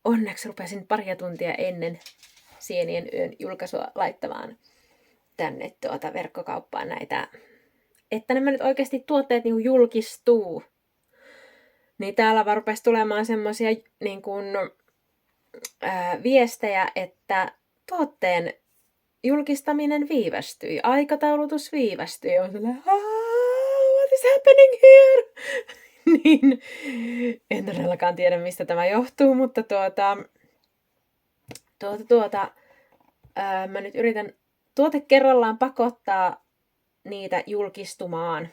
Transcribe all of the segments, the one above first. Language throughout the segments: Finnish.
onneksi rupesin paria tuntia ennen Sienien yön julkaisua laittamaan tänne verkkokauppaan näitä, että nämä nyt oikeasti tuotteet niin julkistuu. Niin täällä vaan rupesi tulemaan semmoisia niin kuin, viestejä, että tuotteen julkistaminen viivästyi, aikataulutus viivästyi. On sellainen, what is happening here? Niin, en todellakaan tiedä, mistä tämä johtuu, mutta mä nyt yritän tuote kerrallaan pakottaa niitä julkistumaan.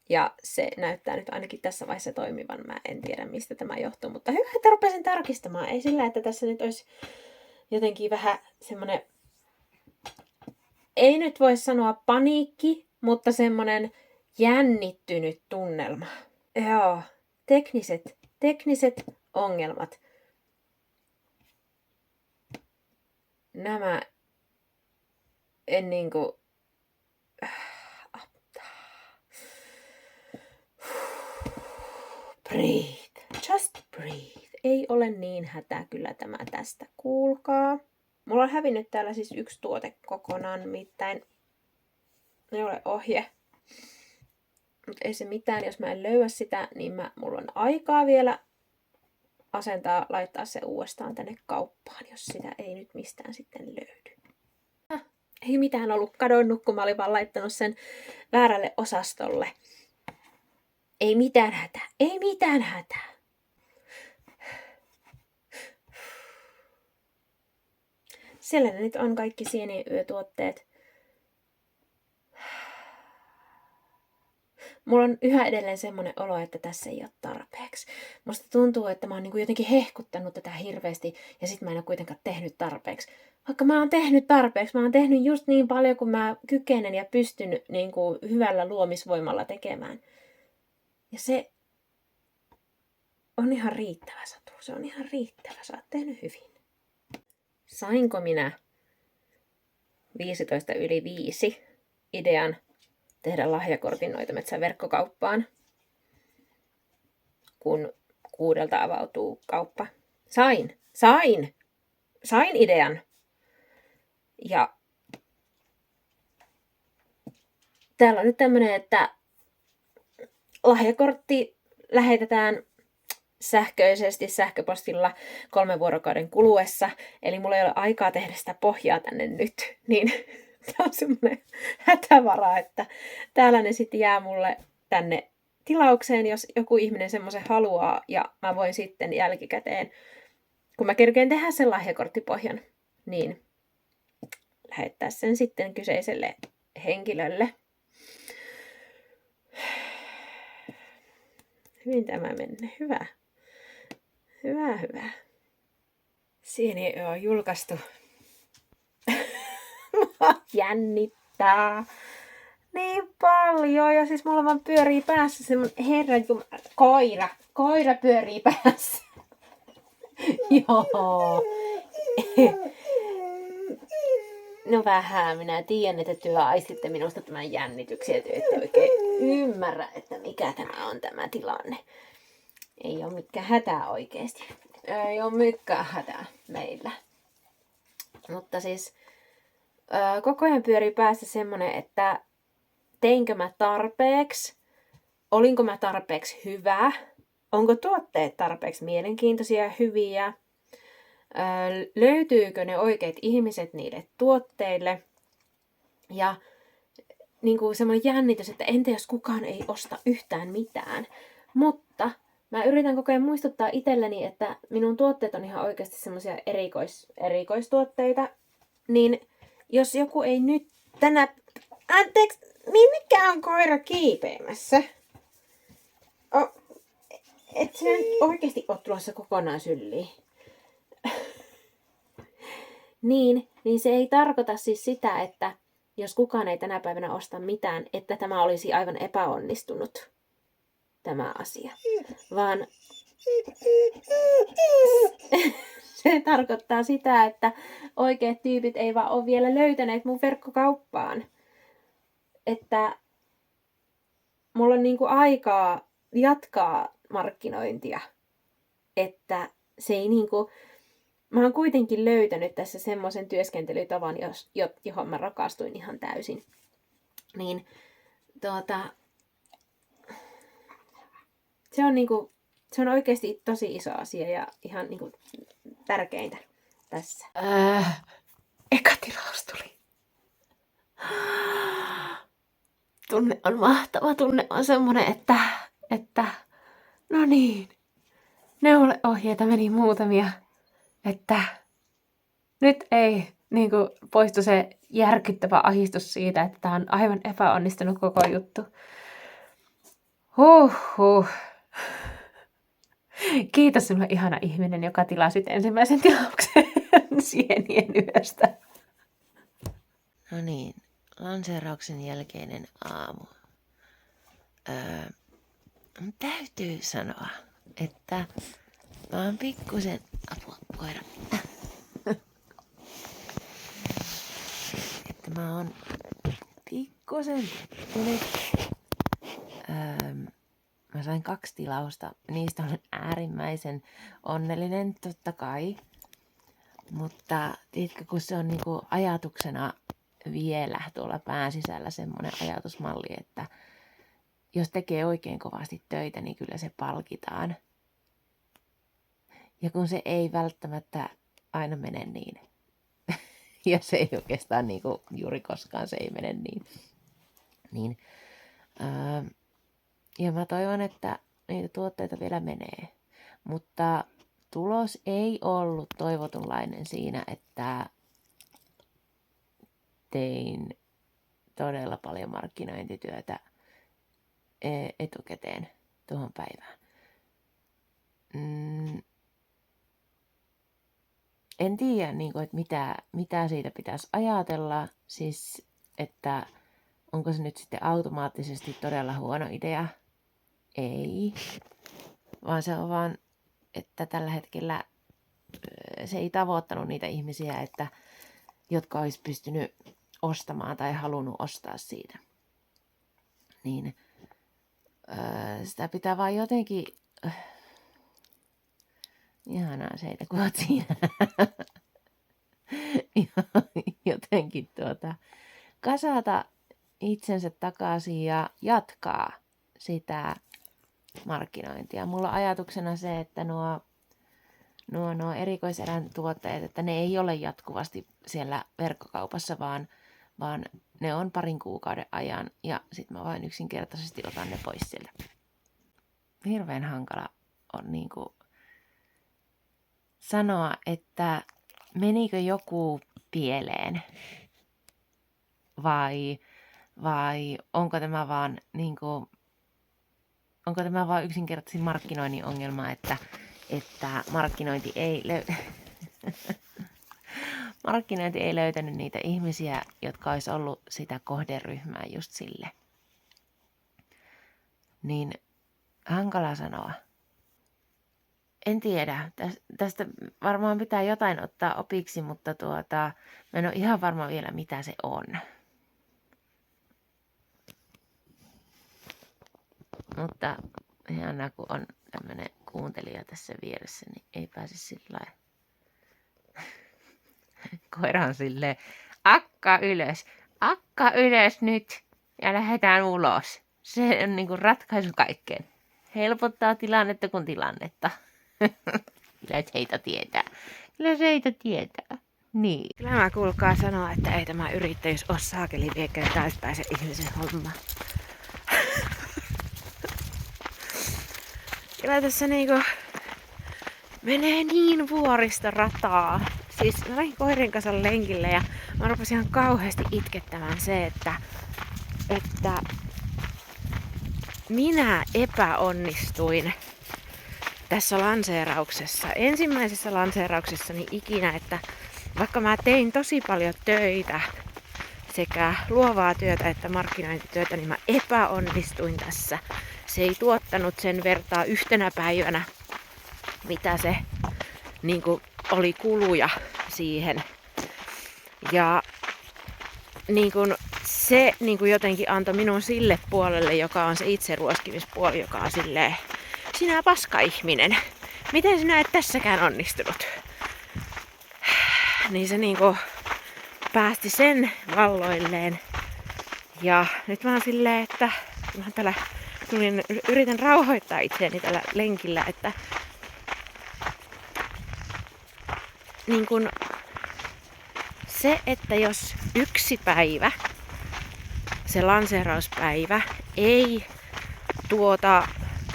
Ja se näyttää nyt ainakin tässä vaiheessa toimivan. Mä en tiedä, mistä tämä johtuu, mutta hyvä, että rupesin tarkistamaan. Ei sillä, että tässä nyt olisi jotenkin vähän semmoinen, ei nyt voi sanoa paniikki, mutta semmoinen jännittynyt tunnelma. Joo, tekniset ongelmat. Nämä en niinku... Breathe. Just breathe. Ei ole niin hätä kyllä tämä tästä. Kuulkaa. Mulla on hävinnyt täällä siis yksi tuote kokonaan, nimittäin ei ole ohje. Mutta ei se mitään, jos mä en löyä sitä, niin mulla on aikaa vielä laittaa se uudestaan tänne kauppaan, jos sitä ei nyt mistään sitten löydy. Ei mitään ollut kadonnut, kun mä olin vaan laittanut sen väärälle osastolle. Ei mitään hätää. Ei mitään hätää. Siellä nyt on kaikki Sienien yötuotteet. Mulla on yhä edelleen semmoinen olo, että tässä ei ole tarpeeksi. Musta tuntuu, että mä oon niin kuin jotenkin hehkuttanut tätä hirveästi ja sit mä en ole kuitenkaan tehnyt tarpeeksi. Vaikka mä oon tehnyt tarpeeksi, mä oon tehnyt just niin paljon kuin mä kykenen ja pystyn niin kuin hyvällä luomisvoimalla tekemään. Ja se on ihan riittävä, Satu. Se on ihan riittävä. Sä oot tehnyt hyvin. Sainko minä 5 idean tehdä lahjakortin Noitametsän verkkokauppaan, kun 6 avautuu kauppa? Sain idean. Ja täällä on nyt tämmönen, että lahjakortti lähetetään sähköisesti sähköpostilla 3 vuorokauden kuluessa. Eli mulla ei ole aikaa tehdä sitä pohjaa tänne nyt. Niin tämä on semmoinen hätävara, että täällä ne sitten jää mulle tänne tilaukseen, jos joku ihminen semmoisen haluaa. Ja mä voin sitten jälkikäteen, kun mä kerkeen tehdä sen lahjakorttipohjan, niin lähettää sen sitten kyseiselle henkilölle. Hyvin tämä menee. Hyvä. Sieni on julkaistu. Jännittää niin paljon. Ja siis mulla vaan pyörii päässä semmonen koira pyörii päässä. Joo. No vähän, minä tiedän, että työ aistitte minusta tämän jännityksen, että ette oikein ymmärrä, että mikä tämä on tämä tilanne. Ei ole mikään hätää oikeasti. Ei ole mikään hätää meillä. Mutta siis koko ajan pyörii päässä semmonen, että teinkö mä tarpeeksi, olinko mä tarpeeksi hyvä, onko tuotteet tarpeeksi mielenkiintoisia ja hyviä, löytyykö ne oikeat ihmiset niille tuotteille ja niin kuin semmoinen jännitys, että entä jos kukaan ei osta yhtään mitään. Mutta mä yritän koko ajan muistuttaa itselleni, että minun tuotteet on ihan oikeasti semmoisia erikoistuotteita, niin jos joku ei nyt anteeksi, mikä on koira kiipeämässä? Et sä nyt oikeasti ole tulossa kokonaan sylliin. niin se ei tarkoita siis sitä, että jos kukaan ei tänä päivänä osta mitään, että tämä olisi aivan epäonnistunut, tämä asia. Vaan se tarkoittaa sitä, että oikeat tyypit ei vaan ole vielä löytäneet mun verkkokauppaan. Että mulla on niinku aikaa jatkaa markkinointia. Että se ei niinku, mä oon kuitenkin löytänyt tässä semmoisen työskentelytavan, johon mä rakastuin ihan täysin. Niin se on niinku, se on oikeasti tosi iso asia ja ihan niinku tärkeintä tässä. Eka tilaus tuli. Tunne on mahtava. Tunne on semmonen, että no niin, neuleohjeita meni muutamia, että nyt ei niinku poistu se järkyttävä ahdistus siitä, että tää on aivan epäonnistunut koko juttu. Huhhuh. Kiitos sinulle ihana ihminen, joka tilasit ensimmäisen tilauksen sienien yöstä. No niin, lanseerauksen jälkeinen aamu. Täytyy sanoa, että mä oon pikkusen... Apua, koira. Että mä oon pikkusen pettynyt. Mä sain 2 tilausta. Niistä olen äärimmäisen onnellinen, totta kai. Mutta tiedätkö, kun se on niinku ajatuksena vielä tuolla pään sisällä semmoinen ajatusmalli, että jos tekee oikein kovasti töitä, niin kyllä se palkitaan. Ja kun se ei välttämättä aina mene niin. Ja se ei oikeastaan niinku juuri koskaan se ei mene niin. Ja mä toivon, että niitä tuotteita vielä menee. Mutta tulos ei ollut toivotunlainen siinä, että tein todella paljon markkinointityötä etukäteen tuohon päivään. En tiedä, että mitä siitä pitäisi ajatella. Siis, että onko se nyt sitten automaattisesti todella huono idea? Ei. Vaan se on vaan, että tällä hetkellä se ei tavoittanut niitä ihmisiä, jotka olisi pystynyt ostamaan tai halunnut ostaa siitä. Niin sitä pitää vaan jotenkin... Ihanaa Seitä, kun oot siinä. Jotenkin kasata itsensä takaisin ja jatkaa sitä markkinointia. Mulla on ajatuksena se, että nuo erikoiserän tuotteet, että ne ei ole jatkuvasti siellä verkkokaupassa, vaan ne on parin kuukauden ajan ja sit mä vain yksinkertaisesti otan ne pois sieltä. Hirveän hankala on niinku sanoa, että menikö joku pieleen vai onko tämä vaan onko tämä vaan yksinkertaisesti markkinoinnin ongelma, että markkinointi ei löytänyt niitä ihmisiä, jotka olisi ollut sitä kohderyhmää just sille. Niin hankala sanoa. En tiedä. Tästä varmaan pitää jotain ottaa opiksi, mutta mä en ole ihan varma vielä mitä se on. Mutta ihanaa, kun on tämmönen kuuntelija tässä vieressä, niin ei pääse sillä lailla. Koira on silleen, akka ylös nyt ja lähdetään ulos. Se on niinku ratkaisu kaikkeen. Helpottaa tilannetta kuin tilannetta. Kyllä Seitä tietää. Niin. Kyllä mä kuulkaa sanoa, että ei tämä yrittäjyys ole saakeli viekään täyspäisen ihmisen homma. Kyllä tässä niinku menee niin vuorista rataa. Siis mä olin koirin kanssa lenkille ja mä rupesin ihan kauheasti itkettämään se, että minä epäonnistuin tässä lanseerauksessa. Ensimmäisessä lanseerauksessani ikinä, että vaikka mä tein tosi paljon töitä, sekä luovaa työtä että markkinointityötä, niin mä epäonnistuin tässä. Se ei tuottanut sen vertaa yhtenä päivänä, mitä se niin kuin, oli kuluja siihen. Ja niin kuin, se niin kuin jotenkin antoi minun sille puolelle, joka on se itseruoskimispuoli, joka on silleen, sinä paska-ihminen, miten sinä et tässäkään onnistunut? Niin se niinku päästi sen valloilleen. Ja nyt mä oon silleen, että mä täällä yritän rauhoittaa itseäni tällä lenkillä, että niin kun se, että jos yksi päivä, se lanseerauspäivä, ei tuota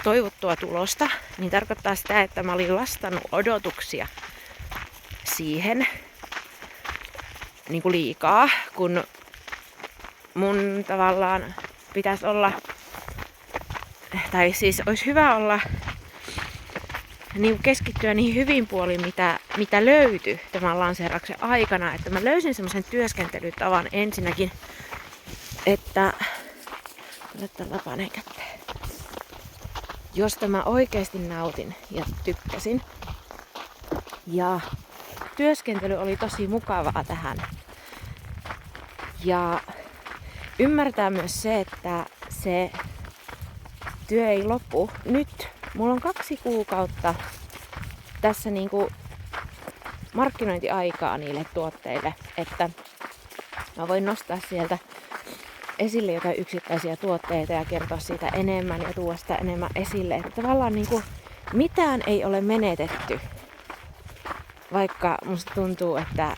toivottua tulosta, niin tarkoittaa sitä, että mä olin lastannut odotuksia siihen niin kuin liikaa, kun mun tavallaan pitäisi olla, tai siis olisi hyvä olla niin keskittyä niihin hyvin puoliin, mitä löytyi tämän lanseerauksen aikana. Että mä löysin semmoisen työskentelytavan ensinnäkin, että josta mä oikeasti nautin ja tykkäsin. Ja työskentely oli tosi mukavaa tähän. Ja ymmärtää myös se, että se työ ei lopu. Nyt mulla on 2 kuukautta tässä niinku markkinointiaikaa niille tuotteille, että mä voin nostaa sieltä esille jotain yksittäisiä tuotteita ja kertoa siitä enemmän ja tuoda sitä enemmän esille. Että tavallaan niinku mitään ei ole menetetty, vaikka musta tuntuu, että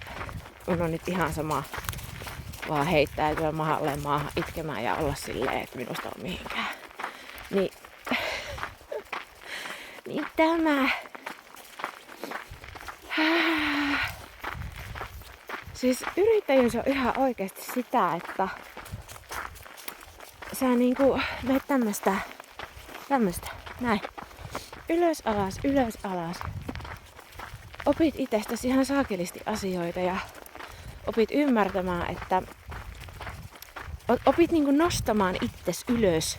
mun on nyt ihan sama vaan heittäytyä mahalleen maahan itkemään ja olla silleen, että minusta on mihinkään. Niin tämä. Siis yrittäjyys on ihan oikeasti sitä, että sä niinku meet tämmöstä, näin. Ylös alas. Opit itsestäsi ihan saakelisti asioita ja opit ymmärtämään, että opit niinku nostamaan itses ylös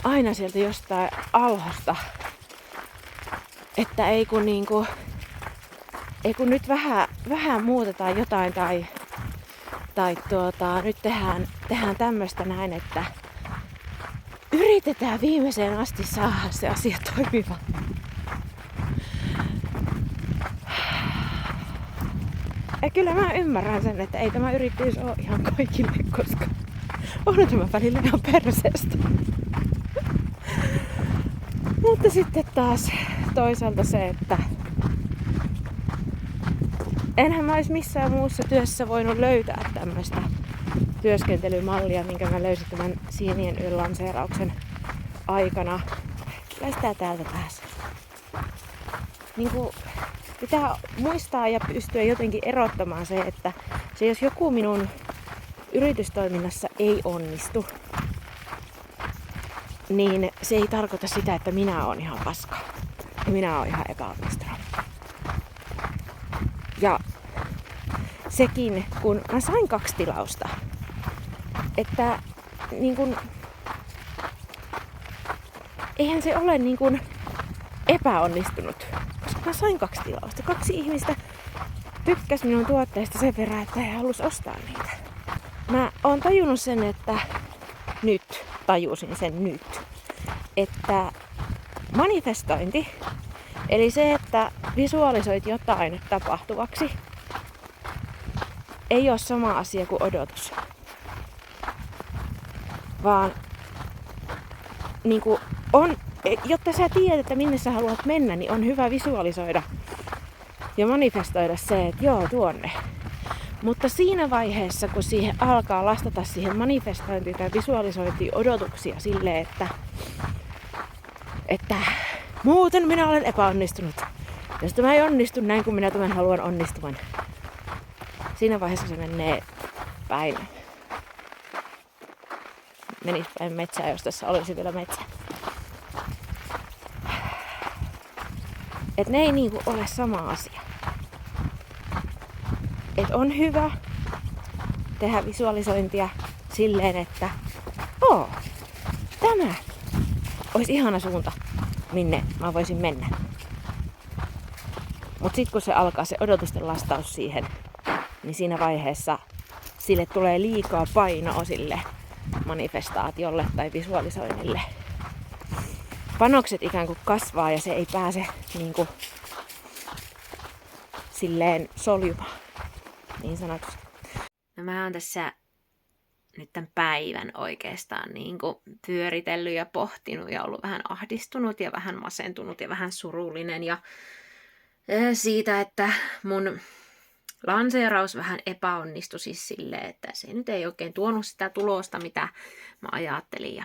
aina sieltä jostain alhosta. Että ei kun nyt vähän muutetaan jotain tai nyt tehdään tämmöstä näin, että yritetään viimeiseen asti saada se asia toimimaan. Ja kyllä mä ymmärrän sen, että ei tämä yrittäjyys ole ihan kaikille, koska on tämä välillä ihan perseestä. Mutta sitten taas toisaalta se, että enhän mä olisi missään muussa työssä voinut löytää tämmöistä työskentelymallia, minkä mä löysin tämän Sienien yön lanseerauksen aikana. Kyllä sitä täältä pääsee. Niin pitää muistaa ja pystyä jotenkin erottamaan se, että se jos joku minun yritystoiminnassa ei onnistu, niin se ei tarkoita sitä, että minä oon ihan paska. Ja minä oon ihan epäonnistunut. Ja sekin, kun mä sain 2 tilausta, että niin kun, eihän se ole niin kun epäonnistunut, koska mä sain 2 tilausta. 2 ihmistä tykkäs minun tuotteista sen verran, että he halus ostaa niitä. Mä oon tajunnut sen, että tajusin sen nyt, että manifestointi, eli se, että visualisoit jotain tapahtuvaksi, ei ole sama asia kuin odotus. Vaan niin kuin jotta sä tiedät, että minne sä haluat mennä, niin on hyvä visualisoida ja manifestoida se, että joo, tuonne. Mutta siinä vaiheessa, kun siihen alkaa lastata siihen manifestointiin tai visualisointiin odotuksia silleen, että muuten minä olen epäonnistunut. Jos tämä ei onnistu näin, kuin minä tämän haluan onnistuvan. Siinä vaiheessa se menee päin. Menis päin metsää, jos tässä olisi vielä metsä. Et ne ei niinku ole sama asia. Et on hyvä tehdä visualisointia silleen, että tämä olisi ihana suunta, minne mä voisin mennä. Mut sit kun se alkaa se odotusten lastaus siihen, niin siinä vaiheessa sille tulee liikaa painoa sille manifestaatiolle tai visualisoinnille. panokset ikään kuin kasvaa ja se ei pääse niin kuin silleen soljumaan, niin sanotusti. No mä oon tässä nyt tämän päivän oikeastaan niin kuin pyöritellyt ja pohtinut ja ollut vähän ahdistunut ja vähän masentunut ja vähän surullinen ja siitä, että mun lanseeraus vähän epäonnistui siis silleen, että se nyt ei oikein tuonut sitä tulosta, mitä mä ajattelin. Ja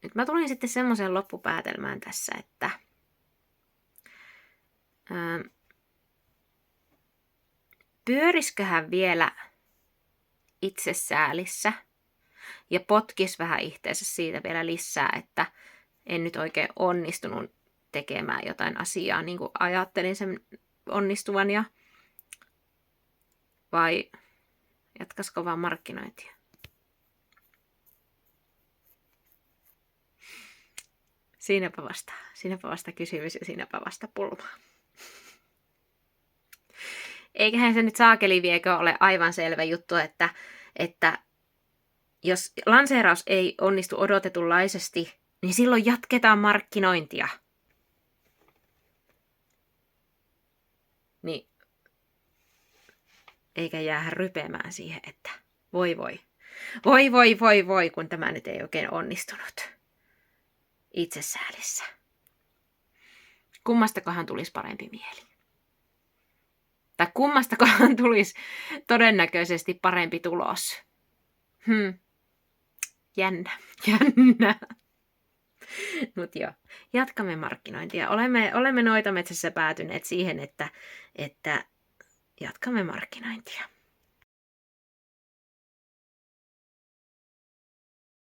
nyt mä tulin sitten semmoiseen loppupäätelmään tässä, että pyörisköhän vielä itsesäälissä ja potkis vähän itseensä siitä vielä lisää, että en nyt oikein onnistunut tekemään jotain asiaa niin kuin ajattelin sen onnistuvan, ja vai jatkaisiko vaan markkinointia? Siinäpä vasta kysymys ja siinäpä vasta pulma. Eiköhän se nyt saakeli viekö ole aivan selvä juttu, että jos lanseeraus ei onnistu odotetunlaisesti, niin silloin jatketaan markkinointia. Niin eikä jäädä rypemään siihen, että voi, kun tämä nyt ei oikein onnistunut itsesäälissä. Kummastakohan tulisi parempi mieli? Tai kummastakohan tulisi todennäköisesti parempi tulos? Jännä. Mut joo, jatkamme markkinointia. Olemme Noitametsässä päätyneet siihen, että jatkamme markkinointia.